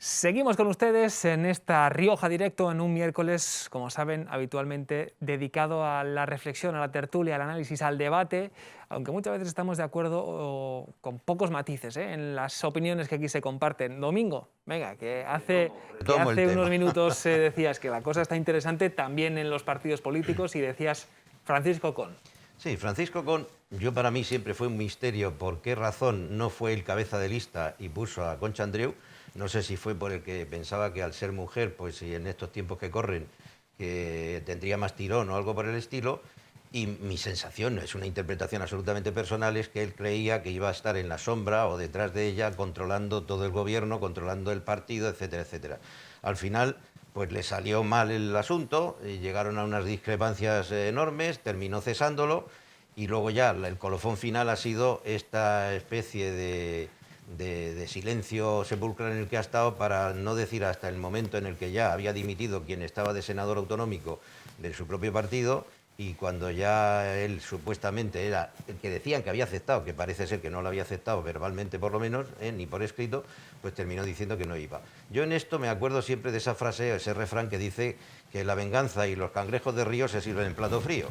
Seguimos con ustedes en esta Rioja Directo en un miércoles, como saben, habitualmente dedicado a la reflexión, a la tertulia, al análisis, al debate, aunque muchas veces estamos de acuerdo o con pocos matices en las opiniones que aquí se comparten. Domingo, venga, que hace unos minutos decías que la cosa está interesante también en los partidos políticos y decías Francisco Con. Sí, Francisco Con, para mí siempre fue un misterio por qué razón no fue el cabeza de lista y puso a Concha Andreu. No sé si fue por el que pensaba que al ser mujer, pues y en estos tiempos que corren, que tendría más tirón o algo por el estilo. Y mi sensación, es una interpretación absolutamente personal, es que él creía que iba a estar en la sombra o detrás de ella, controlando todo el gobierno, controlando el partido, etcétera, etcétera. Al final, pues le salió mal el asunto, llegaron a unas discrepancias enormes, terminó cesándolo y luego ya el colofón final ha sido esta especie de silencio sepulcral en el que ha estado, para no decir hasta el momento en el que ya había dimitido quien estaba de senador autonómico de su propio partido, y cuando ya él supuestamente era el que decían que había aceptado, que parece ser que no lo había aceptado verbalmente por lo menos, ni por escrito, pues terminó diciendo que no iba. Yo en esto me acuerdo siempre de esa frase, ese refrán que dice que la venganza y los cangrejos de río se sirven en plato frío.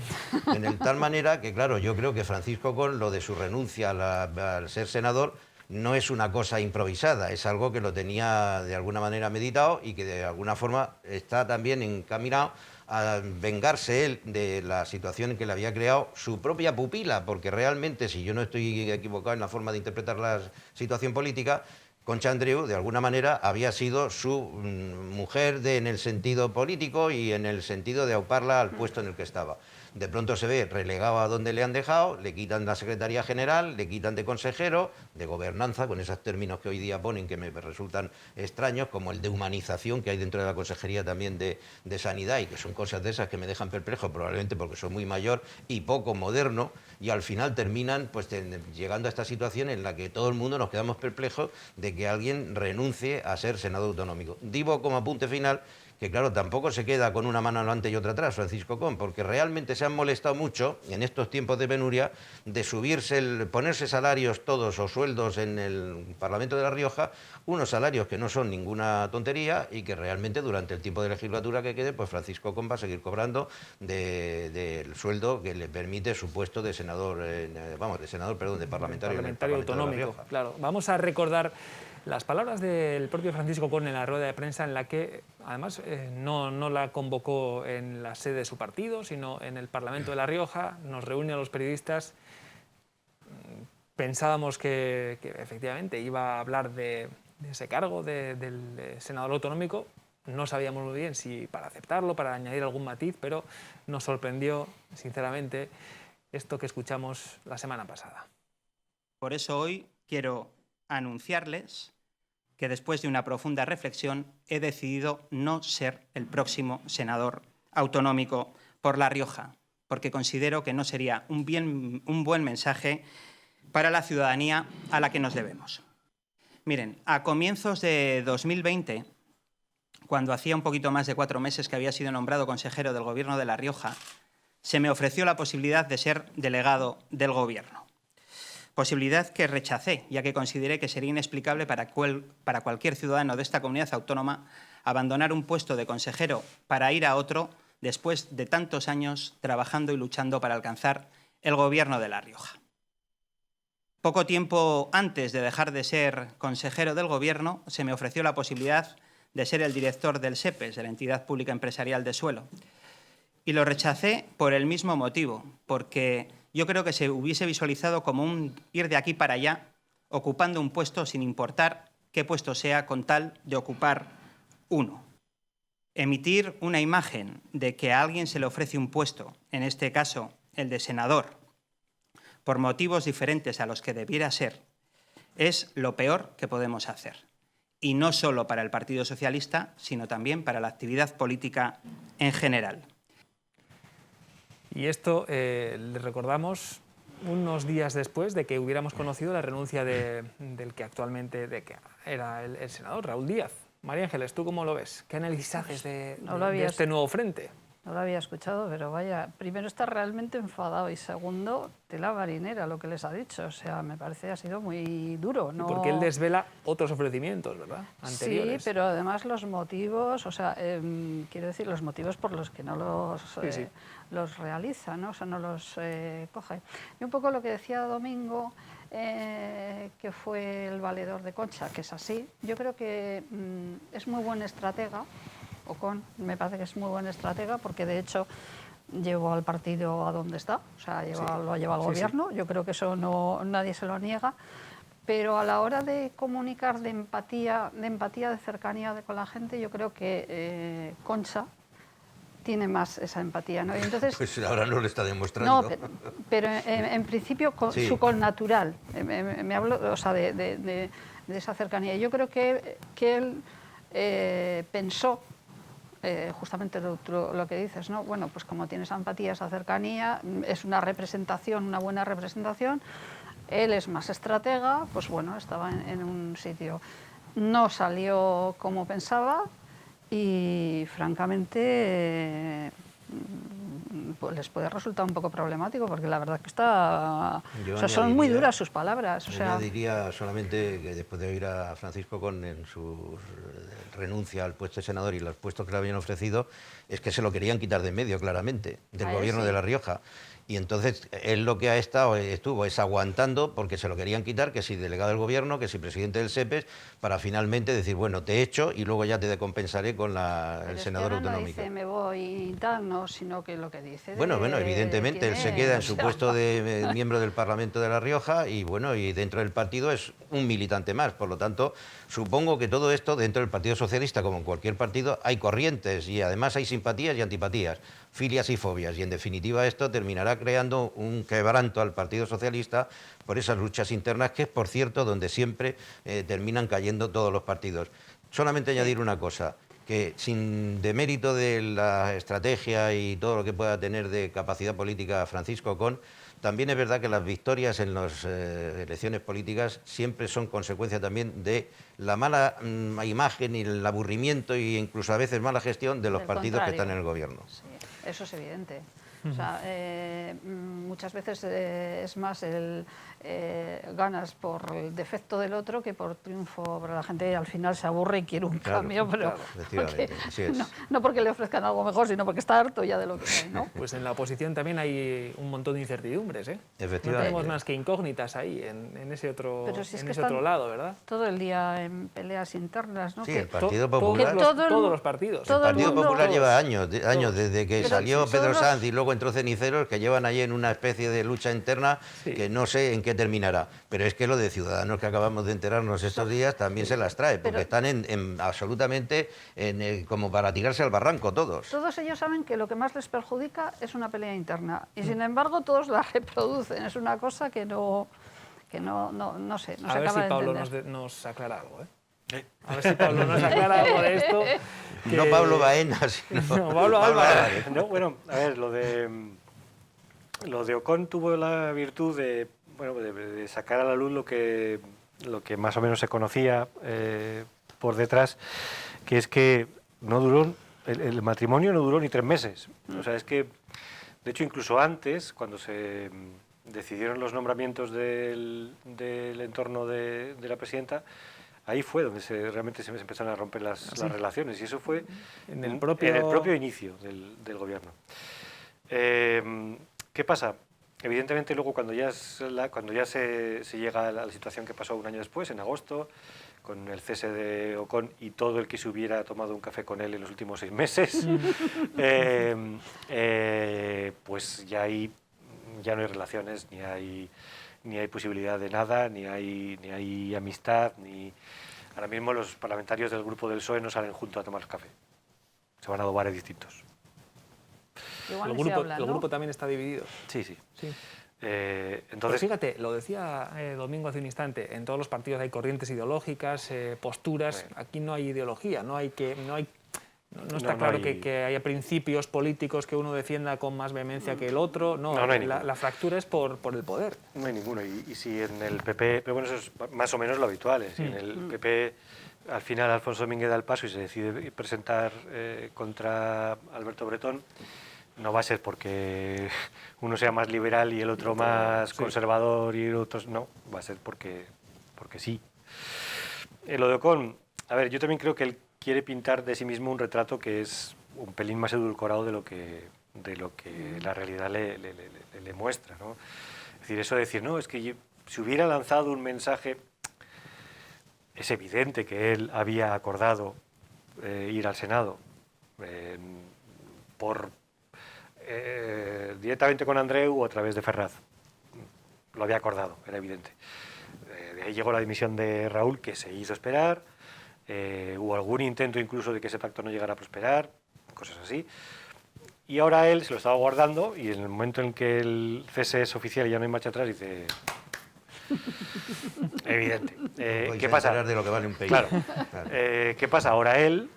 En el tal manera que, claro, yo creo que Francisco Con, lo de su renuncia al ser senador, no es una cosa improvisada, es algo que lo tenía de alguna manera meditado y que de alguna forma está también encaminado a vengarse él de la situación en que le había creado su propia pupila, porque realmente, si yo no estoy equivocado en la forma de interpretar la situación política, Concha Andreu, de alguna manera, había sido su mujer en el sentido político y en el sentido de auparla al puesto en el que estaba. De pronto se ve relegado a donde le han dejado, le quitan la Secretaría General, le quitan de consejero, de gobernanza, con esos términos que hoy día ponen que me resultan extraños, como el de humanización que hay dentro de la Consejería también de Sanidad, y que son cosas de esas que me dejan perplejo, probablemente porque soy muy mayor y poco moderno, y al final terminan pues llegando a esta situación en la que todo el mundo nos quedamos perplejos de que alguien renuncie a ser senador autonómico. Digo como apunte final que, claro, tampoco se queda con una mano adelante y otra atrás Francisco Con, porque realmente se han molestado mucho en estos tiempos de penuria de ponerse salarios todos o sueldos en el Parlamento de La Rioja, unos salarios que no son ninguna tontería y que realmente durante el tiempo de legislatura que quede, pues Francisco Con va a seguir cobrando del sueldo que le permite su puesto de senador, de parlamentario en el Parlamento autonómico de La Rioja. Claro, vamos a recordar las palabras del propio Francisco Con en la rueda de prensa, en la que además no la convocó en la sede de su partido, sino en el Parlamento de La Rioja, nos reúne a los periodistas. Pensábamos que efectivamente iba a hablar de ese cargo del senador autonómico. No sabíamos muy bien si para aceptarlo, para añadir algún matiz, pero nos sorprendió, sinceramente, esto que escuchamos la semana pasada. Por eso hoy quiero anunciarles que después de una profunda reflexión he decidido no ser el próximo senador autonómico por La Rioja, porque considero que no sería un buen mensaje para la ciudadanía a la que nos debemos. Miren, a comienzos de 2020, cuando hacía un poquito más de 4 meses que había sido nombrado consejero del Gobierno de La Rioja, se me ofreció la posibilidad de ser delegado del Gobierno. Posibilidad que rechacé, ya que consideré que sería inexplicable para cualquier ciudadano de esta comunidad autónoma abandonar un puesto de consejero para ir a otro después de tantos años trabajando y luchando para alcanzar el Gobierno de La Rioja. Poco tiempo antes de dejar de ser consejero del Gobierno, se me ofreció la posibilidad de ser el director del SEPES, de la Entidad Pública Empresarial de Suelo. Y lo rechacé por el mismo motivo, porque yo creo que se hubiese visualizado como un ir de aquí para allá, ocupando un puesto sin importar qué puesto sea, con tal de ocupar uno. Emitir una imagen de que a alguien se le ofrece un puesto, en este caso el de senador, por motivos diferentes a los que debiera ser, es lo peor que podemos hacer. Y no solo para el Partido Socialista, sino también para la actividad política en general. Y esto le recordamos unos días después de que hubiéramos conocido la renuncia del que actualmente que era el senador, Raúl Díaz. María Ángeles, ¿tú cómo lo ves? ¿Qué análisis haces de este nuevo frente? No lo había escuchado, pero vaya, primero está realmente enfadado y segundo, tela marinera lo que les ha dicho. O sea, me parece que ha sido muy duro. ¿No? Porque él desvela otros ofrecimientos, ¿verdad? Anteriores. Sí, pero además los motivos, o sea, quiero decir, los motivos por los que no los realiza, ¿no? O sea, no los coge. Y un poco lo que decía Domingo, que fue el valedor de Concha, que es así, yo creo que es muy buen estratega. Ocon me parece que es muy buen estratega porque de hecho llevó al partido a donde está, o sea, lo lleva al gobierno, yo creo que eso nadie se lo niega, pero a la hora de comunicar de empatía, de cercanía con la gente, yo creo que Concha tiene más esa empatía, ¿no? Y entonces, pues ahora no lo está demostrando. No, pero en principio su connatural, me hablo, o sea, de esa cercanía. Yo creo que él pensó justamente lo que dices, ¿no? Bueno, pues como tiene esa empatía, esa cercanía, es una representación, una buena representación, él es más estratega, pues bueno, estaba en un sitio. No salió como pensaba y francamente pues les puede resultar un poco problemático porque la verdad que son muy duras sus palabras. O sea, yo diría solamente que después de oír a Francisco Ocon en su renuncia al puesto de senador y los puestos que le habían ofrecido, es que se lo querían quitar de en medio claramente del gobierno de La Rioja. Y entonces él lo que estuvo es aguantando porque se lo querían quitar, que si delegado del gobierno, que si presidente del SEPES, para finalmente decir, bueno, te echo y luego ya te decompensaré con el senador autonómico. No dice me voy y tal, no, sino que lo que dice... Bueno, evidentemente él se queda en su puesto de miembro del Parlamento de La Rioja y bueno, y dentro del partido es un militante más. Por lo tanto, supongo que todo esto dentro del Partido Socialista, como en cualquier partido, hay corrientes y además hay simpatías y antipatías, filias y fobias. Y en definitiva esto terminará creando un quebranto al Partido Socialista por esas luchas internas que es, por cierto, donde siempre terminan cayendo todos los partidos. Solamente añadir una cosa, que sin demérito de la estrategia y todo lo que pueda tener de capacidad política Francisco Ocon, también es verdad que las victorias en las elecciones políticas siempre son consecuencia también de la mala imagen y el aburrimiento e incluso a veces mala gestión de los partidos que están en el gobierno. Sí, eso es evidente. O sea, muchas veces es más ganas por el defecto del otro que por triunfo, pero la gente al final se aburre y quiere un cambio, pero no porque le ofrezcan algo mejor, sino porque está harto ya de lo que hay, ¿no? Pues en la oposición también hay un montón de incertidumbres, ¿eh? Efectivamente. No tenemos más que incógnitas ahí, en ese otro, si es en que ese otro lado, ¿verdad? Todo el día en peleas internas, ¿no? Sí, el Partido Popular... Todos los partidos. El Partido Popular lleva años desde que salió Pedro Sanz y luego entró Ceniceros, que llevan allí en una especie de lucha interna que no sé en qué terminará. Pero es que lo de Ciudadanos que acabamos de enterarnos estos días también se las trae, porque están absolutamente como para tirarse al barranco todos. Todos ellos saben que lo que más les perjudica es una pelea interna y sin embargo todos la reproducen. Es una cosa que no sé, no se acaba de entender. A ver si Pablo nos aclara algo, ¿eh? A ver si Pablo nos aclara algo de esto. Que... No Pablo Baena, sino Pablo Álvarez. No, bueno, a ver, lo de Ocon tuvo la virtud de sacar a la luz lo que más o menos se conocía por detrás, que es que no duró, el matrimonio no duró ni 3 meses. O sea, es que, de hecho, incluso antes, cuando se decidieron los nombramientos del entorno de la presidenta, ahí fue donde realmente se empezaron a romper las relaciones, y eso fue en el propio inicio del gobierno. ¿Qué pasa? Evidentemente luego cuando ya se llega a la situación que pasó un año después, en agosto, con el cese de Ocon y todo el que se hubiera tomado un café con él en los últimos 6 meses, pues ya no hay relaciones, ni hay posibilidad de nada, ni hay amistad, ahora mismo los parlamentarios del grupo del PSOE no salen juntos a tomar café, se van a 2 bares distintos. El grupo también está dividido. Sí. Entonces, pues fíjate, lo decía Domingo hace un instante, en todos los partidos hay corrientes ideológicas, posturas, aquí no hay ideología, no está claro que haya principios políticos que uno defienda con más vehemencia que el otro, la fractura es por el poder. No hay ninguno, y si en el PP, pero bueno, eso es más o menos lo habitual, si en el PP al final Alfonso Domínguez da el paso y se decide presentar contra Alberto Bretón, no va a ser porque uno sea más liberal y el otro más conservador y el otro no, va a ser porque sí. Lo de Ocon, a ver, yo también creo que él quiere pintar de sí mismo un retrato que es un pelín más edulcorado de lo que la realidad le muestra, ¿no? Es decir, eso de decir, no, es que si hubiera lanzado un mensaje, es evidente que él había acordado ir al Senado directamente con Andreu o a través de Ferraz. Lo había acordado, era evidente. De ahí llegó la dimisión de Raúl, que se hizo esperar. Hubo algún intento incluso de que ese pacto no llegara a prosperar, cosas así. Y ahora él se lo estaba guardando y en el momento en que el cese es oficial y ya no hay marcha atrás, dice... Evidente. ¿Qué pasa? De lo que vale un país. Claro. ¿Qué pasa? Ahora él,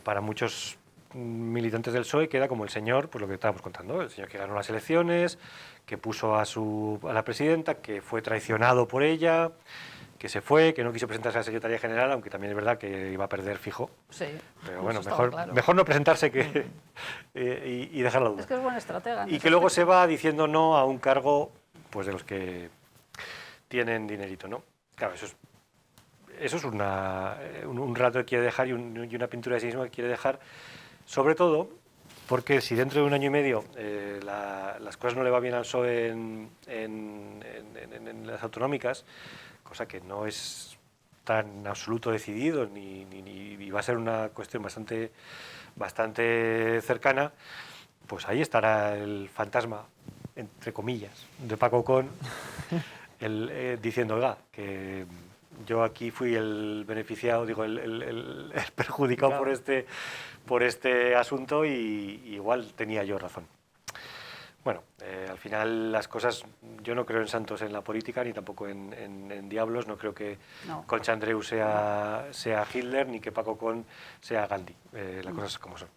para muchos militantes del PSOE, queda como el señor, pues lo que estábamos contando, el señor que ganó las elecciones, que puso a la presidenta, que fue traicionado por ella, que se fue, que no quiso presentarse a la Secretaría General, aunque también es verdad que iba a perder fijo. Sí. Pero bueno, Claro. mejor no presentarse que y dejar la duda. Es que es buena estratega. Y que luego se va diciendo no a un cargo pues de los que tienen dinerito, ¿no? Claro, eso es un rato que quiere dejar y una pintura de sí mismo que quiere dejar, sobre todo porque si dentro de un año y medio las cosas no le va bien al PSOE en las autonómicas, cosa que no es tan absoluto decidido ni va a ser una cuestión bastante cercana, pues ahí estará el fantasma, entre comillas, de Paco Ocon, diciendo, oiga, que yo aquí fui el beneficiado, digo, el perjudicado claro. por este asunto y igual tenía yo razón. Bueno, al final las cosas, yo no creo en santos en la política ni tampoco en diablos, no creo que Concha Andreu sea Hitler ni que Paco Ocon sea Gandhi, las cosas como son.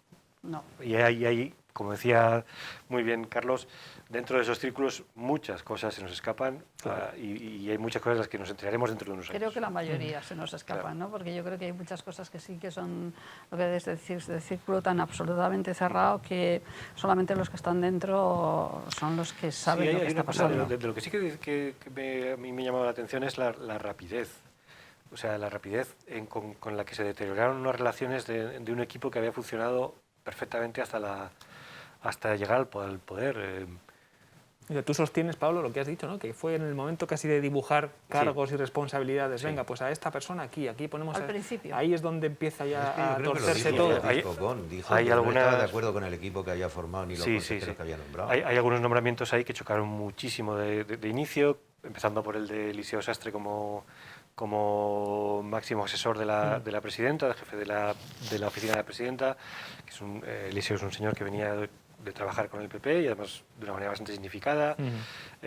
No. Y hay, como decía muy bien Carlos, dentro de esos círculos muchas cosas se nos escapan, claro. Y hay muchas cosas de las que nos enteraremos dentro de unos años. Creo que la mayoría se nos escapan, claro. ¿No? Porque yo creo que hay muchas cosas que sí que son lo que es decir, de círculo tan absolutamente cerrado que solamente los que están dentro son los que saben lo que está pasando. De lo que sí que a mí me llamaba la atención es la rapidez. O sea, la rapidez con la que se deterioraron unas relaciones de un equipo que había funcionado perfectamente hasta llegar al poder. Tú sostienes, Pablo, lo que has dicho, ¿no? Que fue en el momento casi de dibujar cargos y responsabilidades. Sí. Venga, pues a esta persona aquí ponemos... Al principio. Ahí es donde empieza ya a torcerse todo. Dijo que no estaba de acuerdo con el equipo que había formado ni los consejeros que había nombrado. Hay algunos nombramientos ahí que chocaron muchísimo de inicio, empezando por el de Eliseo Sastre como máximo asesor de la presidenta, del jefe de la oficina de la presidenta, que Eliseo es un señor que venía de trabajar con el PP y además de una manera bastante significada.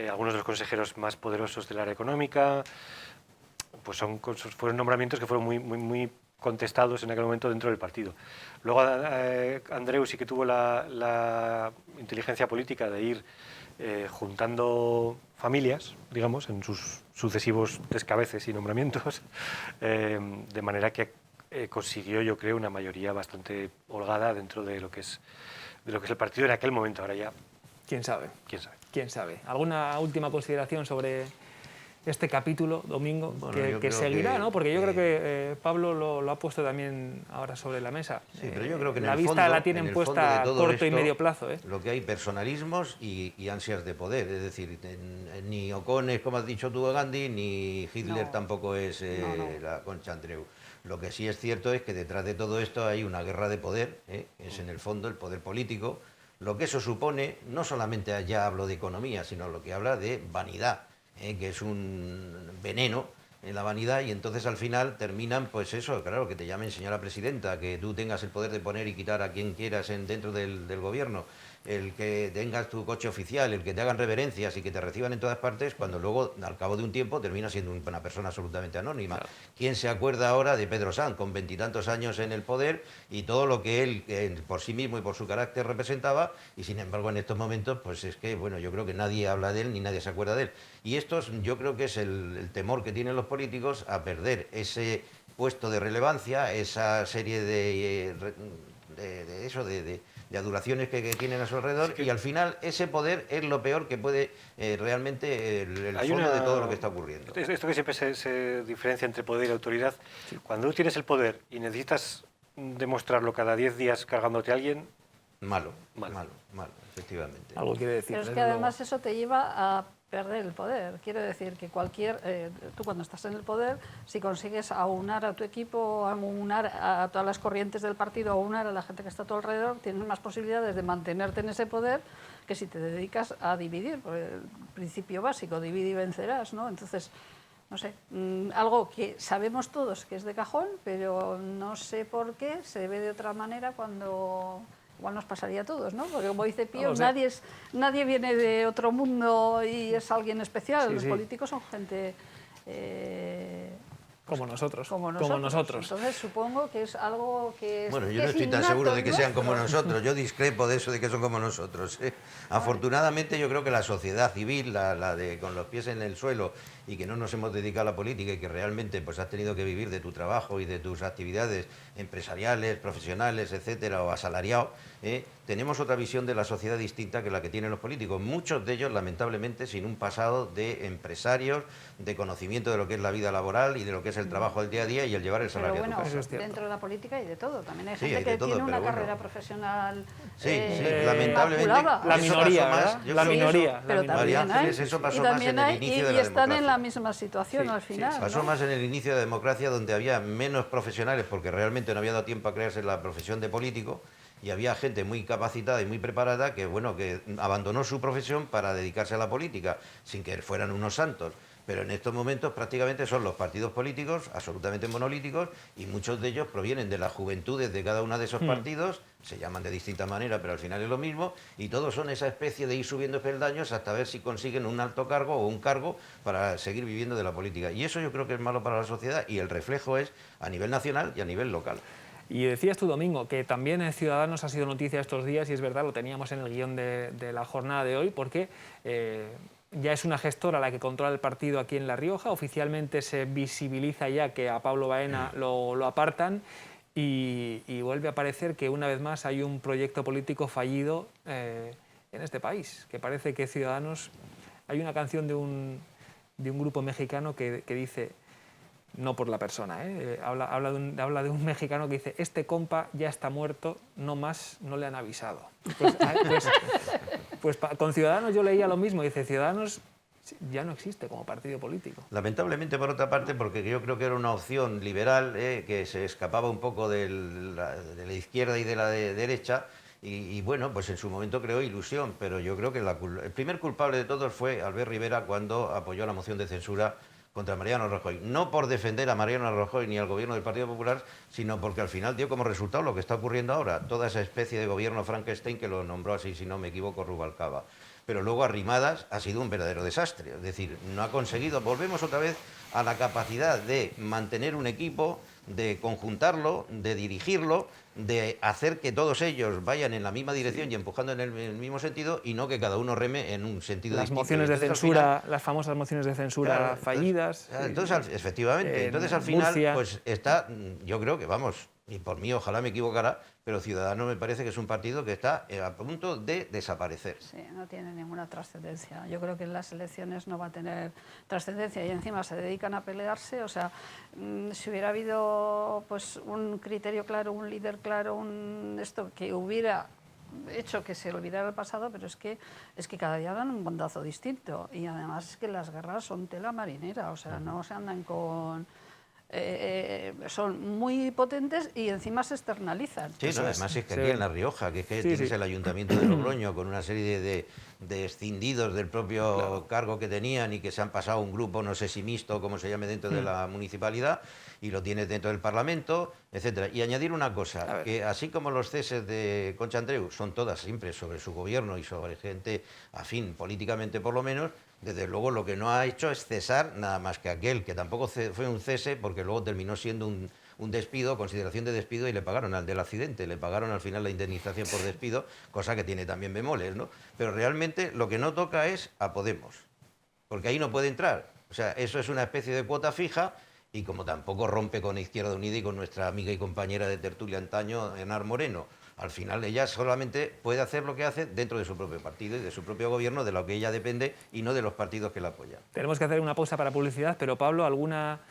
Algunos de los consejeros más poderosos del área económica, pues fueron nombramientos que fueron muy contestados en aquel momento dentro del partido. Luego Andreu sí que tuvo la inteligencia política de ir juntando familias, digamos, en sus sucesivos descabeces y nombramientos, de manera que consiguió, yo creo, una mayoría bastante holgada dentro de lo que es el partido en aquel momento. Ahora ya... ¿Quién sabe? ¿Quién sabe? ¿Alguna última consideración sobre este capítulo, Domingo, bueno, que seguirá, ¿no? Porque yo creo que Pablo lo ha puesto también ahora sobre la mesa. Sí, pero yo creo que la vista la tienen puesta a corto y medio plazo. Lo que hay personalismos y ansias de poder, es decir, ni Ocon es, como has dicho tú, Gandhi, ni Hitler tampoco es la Concha Andreu. Lo que sí es cierto es que detrás de todo esto hay una guerra de poder, es en el fondo el poder político. Lo que eso supone, no solamente ya hablo de economía, sino lo que habla de vanidad, que es un veneno en la vanidad, y entonces al final terminan, pues eso, claro, que te llamen señora presidenta, que tú tengas el poder de poner y quitar a quien quieras dentro del gobierno, el que tengas tu coche oficial, el que te hagan reverencias y que te reciban en todas partes, cuando luego, al cabo de un tiempo, termina siendo una persona absolutamente anónima. Claro. ¿Quién se acuerda ahora de Pedro Sanz, con 20 y tantos años en el poder y todo lo que él por sí mismo y por su carácter representaba? Y sin embargo, en estos momentos, pues es que, bueno, yo creo que nadie habla de él ni nadie se acuerda de él. Y esto yo creo que es el temor que tienen los políticos a perder ese puesto de relevancia, esa serie de adulaciones que tienen a su alrededor, y al final ese poder es lo peor que puede realmente el fondo de todo lo que está ocurriendo. Esto que siempre se diferencia entre poder y autoridad, sí. Cuando tú tienes el poder y necesitas demostrarlo cada 10 días cargándote a alguien... Malo, efectivamente. Algo quiere decir. Pero es que además eso te lleva a perder el poder. Quiero decir que tú cuando estás en el poder, si consigues aunar a tu equipo, aunar a todas las corrientes del partido, aunar a la gente que está a tu alrededor, tienes más posibilidades de mantenerte en ese poder que si te dedicas a dividir. Por el principio básico, divide y vencerás, ¿no? Entonces, no sé, algo que sabemos todos que es de cajón, pero no sé por qué se ve de otra manera cuando... Igual nos pasaría a todos, ¿no? Porque como dice Pío, nadie viene de otro mundo y es alguien especial. Los políticos son gente... como nosotros. Como nosotros. Entonces supongo que es algo que... Bueno, yo no estoy tan seguro de que sean como nosotros. Yo discrepo de eso de que son como nosotros. Afortunadamente yo creo que la sociedad civil, la de con los pies en el suelo y que no nos hemos dedicado a la política y que realmente pues has tenido que vivir de tu trabajo y de tus actividades empresariales, profesionales, etcétera, o asalariado, tenemos otra visión de la sociedad distinta que la que tienen los políticos. Muchos de ellos, lamentablemente, sin un pasado de empresarios, de conocimiento de lo que es la vida laboral y de lo que es el trabajo del día a día y el llevar el salario a tu casa. Dentro de la política hay de todo. También hay gente que tiene una carrera profesional lamentablemente. La minoría, ¿verdad? La minoría. Pero también hay. Eso pasó más en el inicio de la democracia. Y están en la misma situación al final. Pasó más en el inicio de la democracia, donde había menos profesionales, porque realmente no había dado tiempo a crearse la profesión de político, y había gente muy capacitada y muy preparada que abandonó su profesión para dedicarse a la política, sin que fueran unos santos. Pero en estos momentos prácticamente son los partidos políticos absolutamente monolíticos y muchos de ellos provienen de las juventudes de cada uno de esos partidos, se llaman de distinta manera, pero al final es lo mismo, y todos son esa especie de ir subiendo peldaños hasta ver si consiguen un alto cargo o un cargo para seguir viviendo de la política. Y eso yo creo que es malo para la sociedad, y el reflejo es a nivel nacional y a nivel local. Y decías tú, Domingo, que también en Ciudadanos ha sido noticia estos días, y es verdad, lo teníamos en el guión de la jornada de hoy, porque ya es una gestora la que controla el partido aquí en La Rioja. Oficialmente se visibiliza ya que a Pablo Baena lo apartan, y vuelve a aparecer que una vez más hay un proyecto político fallido en este país, que parece que Ciudadanos... Hay una canción de un grupo mexicano que dice... No por la persona, habla de un mexicano que dice: este compa ya está muerto, no más, no le han avisado. Pues con Ciudadanos yo leía lo mismo, dice: Ciudadanos ya no existe como partido político. Lamentablemente, por otra parte, porque yo creo que era una opción liberal que se escapaba un poco de la izquierda y de la derecha, y bueno, pues en su momento creó ilusión, pero yo creo que el primer culpable de todos fue Albert Rivera cuando apoyó la moción de censura contra Mariano Rajoy, no por defender a Mariano Rajoy ni al gobierno del Partido Popular, sino porque al final dio como resultado lo que está ocurriendo ahora, toda esa especie de gobierno Frankenstein, que lo nombró así, si no me equivoco, Rubalcaba. Pero luego Arrimadas ha sido un verdadero desastre, es decir, no ha conseguido, volvemos otra vez a la capacidad de mantener un equipo, de conjuntarlo, de dirigirlo, de hacer que todos ellos vayan en la misma dirección y empujando en el mismo sentido, y no que cada uno reme en un sentido distinto. Las mociones de censura, las famosas mociones de censura fallidas. Entonces, efectivamente, entonces al final Murcia, pues está, yo creo que vamos, y por mí ojalá me equivocara, pero Ciudadanos me parece que es un partido que está a punto de desaparecer. Sí, no tiene ninguna trascendencia. Yo creo que en las elecciones no va a tener trascendencia, y encima se dedican a pelearse. O sea, si hubiera habido pues un criterio claro, un líder claro, esto que hubiera hecho que se olvidara el pasado, pero es que cada día dan un bondazo distinto, y además es que las guerras son tela marinera, o sea, no se andan con son muy potentes y encima se externalizan. Sí, no, además es que aquí en La Rioja, que es que tienes el Ayuntamiento de Logroño con una serie de escindidos del propio cargo que tenían y que se han pasado a un grupo, no sé si mixto, como se llame, dentro de la municipalidad, y lo tienes dentro del Parlamento, etcétera. Y añadir una cosa, que así como los ceses de Concha Andreu son todas siempre sobre su gobierno y sobre gente afín políticamente por lo menos, desde luego lo que no ha hecho es cesar nada más que aquel, que tampoco fue un cese porque luego terminó siendo un despido, consideración de despido, y le pagaron al del accidente, le pagaron al final la indemnización por despido, cosa que tiene también bemoles, ¿no? Pero realmente lo que no toca es a Podemos, porque ahí no puede entrar. O sea, eso es una especie de cuota fija, y como tampoco rompe con Izquierda Unida y con nuestra amiga y compañera de tertulia antaño, Enar Moreno, al final ella solamente puede hacer lo que hace dentro de su propio partido y de su propio gobierno, de lo que ella depende y no de los partidos que la apoyan. Tenemos que hacer una pausa para publicidad, pero Pablo, ¿alguna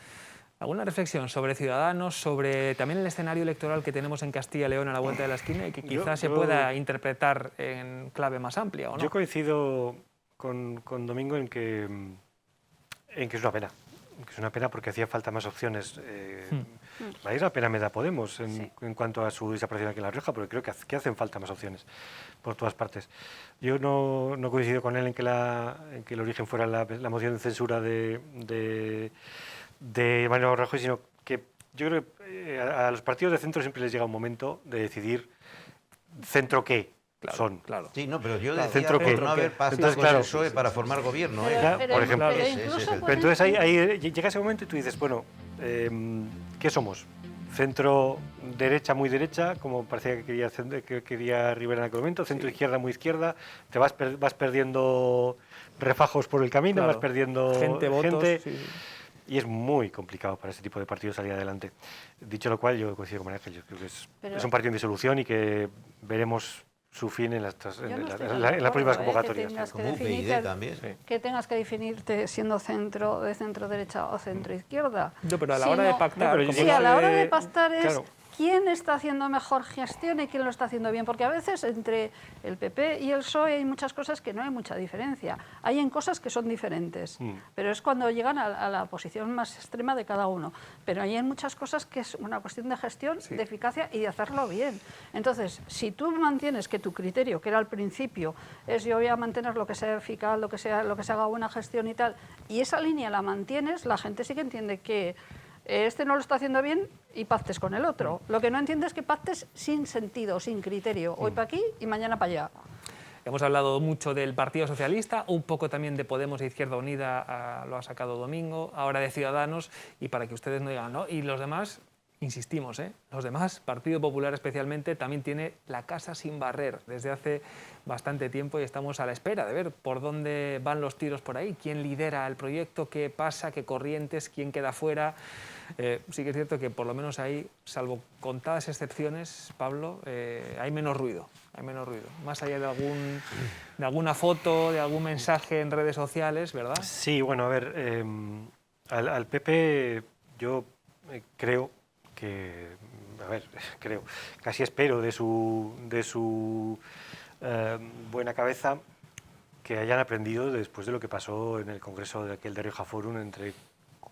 reflexión sobre Ciudadanos, sobre también el escenario electoral que tenemos en Castilla y León a la vuelta de la esquina y que quizás se pueda interpretar en clave más amplia, ¿o no? Yo coincido con Domingo en que es una pena. Que es una pena porque hacía falta más opciones. La misma pena me da Podemos en cuanto a su desaparición aquí en La Rioja, porque creo que hacen falta más opciones por todas partes. Yo no coincido con él en que el origen fuera la moción de censura de Mariano Rajoy, sino que yo creo que a los partidos de centro siempre les llega un momento de decidir centro qué. Son. Claro. Sí, no, pero yo decía centro por que no haber pactado con el PSOE para formar gobierno. Por ejemplo. Pero entonces ahí llega ese momento y tú dices, bueno, ¿qué somos? Centro derecha, muy derecha, como parecía que quería Rivera en aquel momento, centro izquierda, muy izquierda, te vas perdiendo refajos por el camino, vas perdiendo gente. Y es muy complicado para ese tipo de partidos salir adelante. Dicho lo cual, yo coincido con María Ángel, yo creo que es un partido en disolución y que veremos su fin en las próximas convocatorias. Que tengas que definirte siendo de centro derecha o centro izquierda. No, pero a la hora de pactar... Sí, a la hora de pactar es quién está haciendo mejor gestión y quién lo está haciendo bien. Porque a veces entre el PP y el PSOE hay muchas cosas que no hay mucha diferencia. Hay en cosas que son diferentes, pero es cuando llegan a la posición más extrema de cada uno. Pero hay en muchas cosas que es una cuestión de gestión, de eficacia y de hacerlo bien. Entonces, si tú mantienes que tu criterio, que era al principio, es yo voy a mantener lo que sea eficaz, lo que se haga buena gestión y tal, y esa línea la mantienes, la gente sí que entiende que este no lo está haciendo bien y pactes con el otro. Lo que no entiende es que pactes sin sentido, sin criterio. Hoy para aquí y mañana para allá. Hemos hablado mucho del Partido Socialista, un poco también de Podemos e Izquierda Unida, lo ha sacado Domingo, ahora de Ciudadanos, y para que ustedes no digan, ¿no? Y los demás, insistimos, los demás, Partido Popular especialmente, también tiene la casa sin barrer desde hace bastante tiempo y estamos a la espera de ver por dónde van los tiros por ahí, quién lidera el proyecto, qué pasa, qué corrientes, quién queda fuera. Sí que es cierto que por lo menos ahí, salvo contadas excepciones, Pablo, hay menos ruido, más allá de alguna foto, de algún mensaje en redes sociales, ¿verdad? Sí, bueno, a ver, al PP yo creo que, casi espero de su buena cabeza que hayan aprendido después de lo que pasó en el congreso de aquel de Rioja Forum entre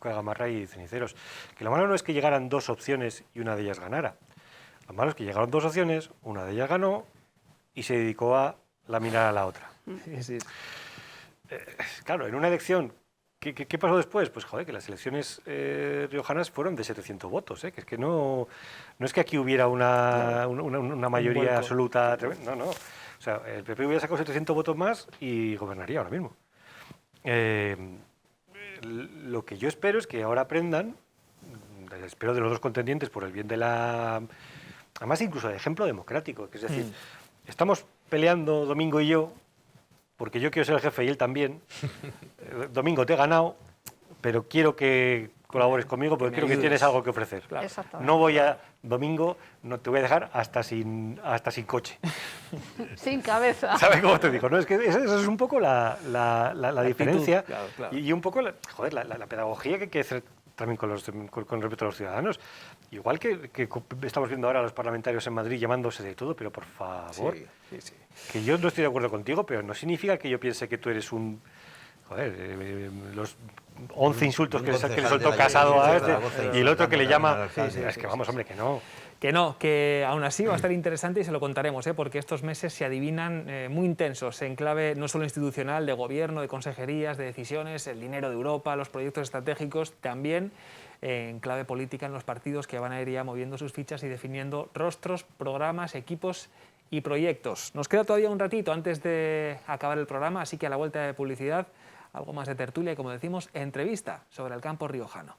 Gamarra y Ceniceros. Que lo malo no es que llegaran dos opciones y una de ellas ganara. Lo malo es que llegaron dos opciones, una de ellas ganó y se dedicó a laminar a la otra. Sí. Claro, en una elección, ¿qué pasó después? Pues joder, que las elecciones riojanas fueron de 700 votos, que es que no es que aquí hubiera una mayoría absoluta. No. O sea, el PP hubiera sacado 700 votos más y gobernaría ahora mismo. Lo que yo espero es que ahora aprendan, espero de los dos contendientes por el bien de además incluso de ejemplo democrático, que es decir, estamos peleando Domingo y yo, porque yo quiero ser el jefe y él también. Domingo, te he ganado, pero quiero que colabores conmigo porque creo que tienes algo que ofrecer. Claro. No voy a, Domingo, no te voy a dejar hasta sin coche. Sin cabeza. ¿Sabes cómo te digo? ¿No? Es que eso es un poco la diferencia. Claro. Y un poco la pedagogía que hay que hacer también con respecto a los ciudadanos. Igual que estamos viendo ahora a los parlamentarios en Madrid llamándose de todo, pero por favor, Sí. que yo no estoy de acuerdo contigo, pero no significa que yo piense que tú eres un joder, los 11 insultos un que le concejal soltó de la Casado a Ayuntamiento de este, Zaragoza y el otro que le llama... insultando al alcalde. Es que vamos, hombre, que no. Que no, que aún así va a estar interesante y se lo contaremos, porque estos meses se adivinan muy intensos en clave no solo institucional, de gobierno, de consejerías, de decisiones, el dinero de Europa, los proyectos estratégicos, también en clave política en los partidos que van a ir ya moviendo sus fichas y definiendo rostros, programas, equipos y proyectos. Nos queda todavía un ratito antes de acabar el programa, así que a la vuelta de publicidad, algo más de tertulia y, como decimos, entrevista sobre el campo riojano.